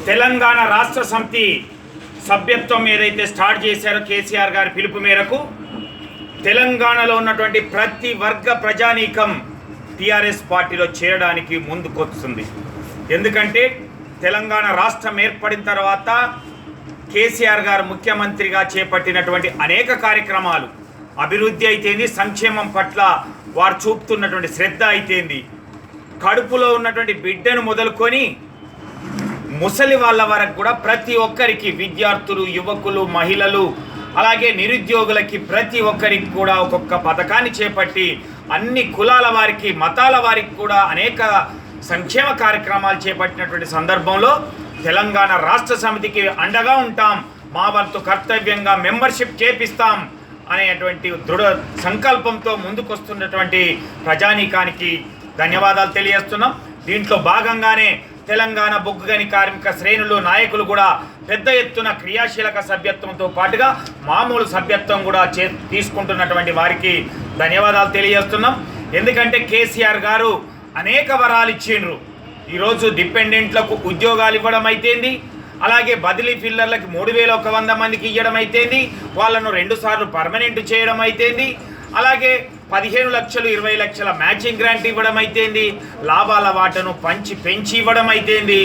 తెలంగాణ రాష్ట్ర సమితి సభ్యత్వం ఏదైతే స్టార్ట్ చేశారో కేసీఆర్ గారి పిలుపు మేరకు తెలంగాణలో ఉన్నటువంటి ప్రతి వర్గ ప్రజానీకం టీఆర్ఎస్ పార్టీలో చేరడానికి ముందుకొస్తుంది. ఎందుకంటే తెలంగాణ రాష్ట్రం ఏర్పడిన తర్వాత కేసీఆర్ గారు ముఖ్యమంత్రిగా చేపట్టినటువంటి అనేక కార్యక్రమాలు, అభివృద్ధి అయితేంది, సంక్షేమం పట్ల వారు చూపుతున్నటువంటి శ్రద్ధ అయితేంది, కడుపులో ఉన్నటువంటి బిడ్డను మొదలుకొని ముసలి వాళ్ళ వరకు కూడా ప్రతి ఒక్కరికి, విద్యార్థులు, యువకులు, మహిళలు, అలాగే నిరుద్యోగులకి ప్రతి ఒక్కరికి కూడా ఒక్కొక్క పథకాన్ని చేపట్టి అన్ని కులాల వారికి, మతాల వారికి కూడా అనేక సంక్షేమ కార్యక్రమాలు చేపట్టినటువంటి సందర్భంలో తెలంగాణ రాష్ట్ర సమితికి అండగా ఉంటాం, మా వంతు కర్తవ్యంగా మెంబర్షిప్ చేపిస్తాం అనేటువంటి దృఢ సంకల్పంతో ముందుకొస్తున్నటువంటి ప్రజానీకానికి ధన్యవాదాలు తెలియజేస్తున్నాం. దీంట్లో భాగంగానే తెలంగాణ బొగ్గుగని కార్మిక శ్రేణులు, నాయకులు కూడా పెద్ద ఎత్తున క్రియాశీలక సభ్యత్వంతో పాటుగా మామూలు సభ్యత్వం కూడా తీసుకుంటున్నటువంటి వారికి ధన్యవాదాలు తెలియజేస్తున్నాం. ఎందుకంటే కేసీఆర్ గారు అనేక వరాలు ఇచ్చిండ్రు. ఈరోజు డిపెండెంట్లకు ఉద్యోగాలు ఇవ్వడం అయితేంది, అలాగే బదిలీ ఫిల్లర్లకు 3100 మందికి ఇవ్వడం అయితేంది, వాళ్ళను 2 సార్లు పర్మనెంట్ చేయడం అయితేంది, అలాగే 15 లక్షలు 20 లక్షల మ్యాచింగ్ గ్రాంట్ ఇవ్వడం అయితేంది, లాభాల వాటను పెంచి ఇవ్వడం అయితేంది,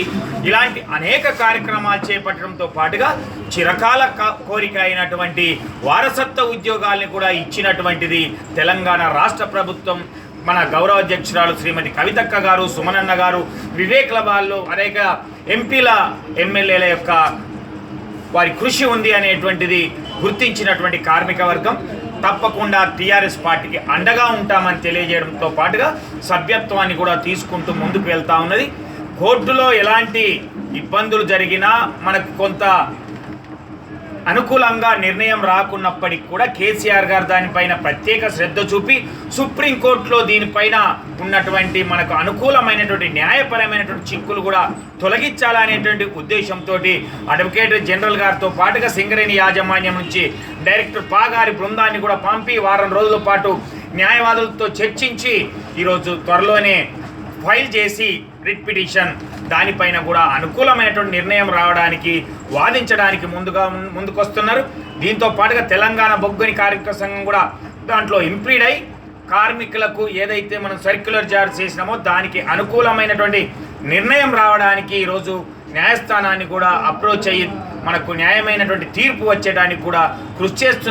ఇలాంటి అనేక కార్యక్రమాలు చేపట్టడంతో పాటుగా చిరకాల కోరిక అయినటువంటి వారసత్వ ఉద్యోగాల్ని కూడా ఇచ్చినటువంటిది తెలంగాణ రాష్ట్ర ప్రభుత్వం. మన గౌరవ అధ్యక్షురాలు శ్రీమతి కవితక్క గారు, సుమనన్న గారు, వివేక్ల వాళ్ళు, అనేక ఎంపీల, ఎమ్మెల్యేల యొక్క వారి కృషి ఉంది అనేటువంటిది గుర్తించినటువంటి కార్మిక వర్గం తప్పకుండా టీఆర్ఎస్ పార్టీకి అండగా ఉంటామని తెలియజేయడంతో పాటుగా సభ్యత్వాన్ని కూడా తీసుకుంటూ ముందుకు వెళ్తూ ఉన్నది. కోర్టులో ఎలాంటి ఇబ్బందులు జరిగినా మనకు కొంత అనుకూలంగా నిర్ణయం రాకున్నప్పటికీ కూడా కేసీఆర్ గారు దానిపైన ప్రత్యేక శ్రద్ధ చూపి సుప్రీంకోర్టులో దీనిపైన ఉన్నటువంటి మనకు అనుకూలమైనటువంటి న్యాయపరమైనటువంటి చిక్కులు కూడా తొలగించాలనేటువంటి ఉద్దేశంతో అడ్వకేట్ జనరల్ గారితో పాటుగా సింగరేణి యాజమాన్యం నుంచి డైరెక్టర్ పాగారి బృందాన్ని కూడా పంపి వారం రోజుల పాటు న్యాయవాదులతో చర్చించి ఈరోజు త్వరలోనే ఫైల్ చేసి రిట్ పిటిషన్ దానిపైన కూడా అనుకూలమైనటువంటి నిర్ణయం రావడానికి, వాదించడానికి ముందుకొస్తున్నారు. దీంతో పాటుగా తెలంగాణ బొగ్గుని కార్మిక సంఘం కూడా దాంట్లో ఇంప్లీడ్ అయి కార్మికులకు ఏదైతే మనం సర్క్యులర్ జారీ చేసినామో దానికి అనుకూలమైనటువంటి నిర్ణయం రావడానికి ఈరోజు న్యాయస్థానాన్ని కూడా అప్రోచ్ అయ్యి మనకు న్యాయమైనటువంటి తీర్పు వచ్చేయడానికి కూడా కృషి చేస్తున్నారు.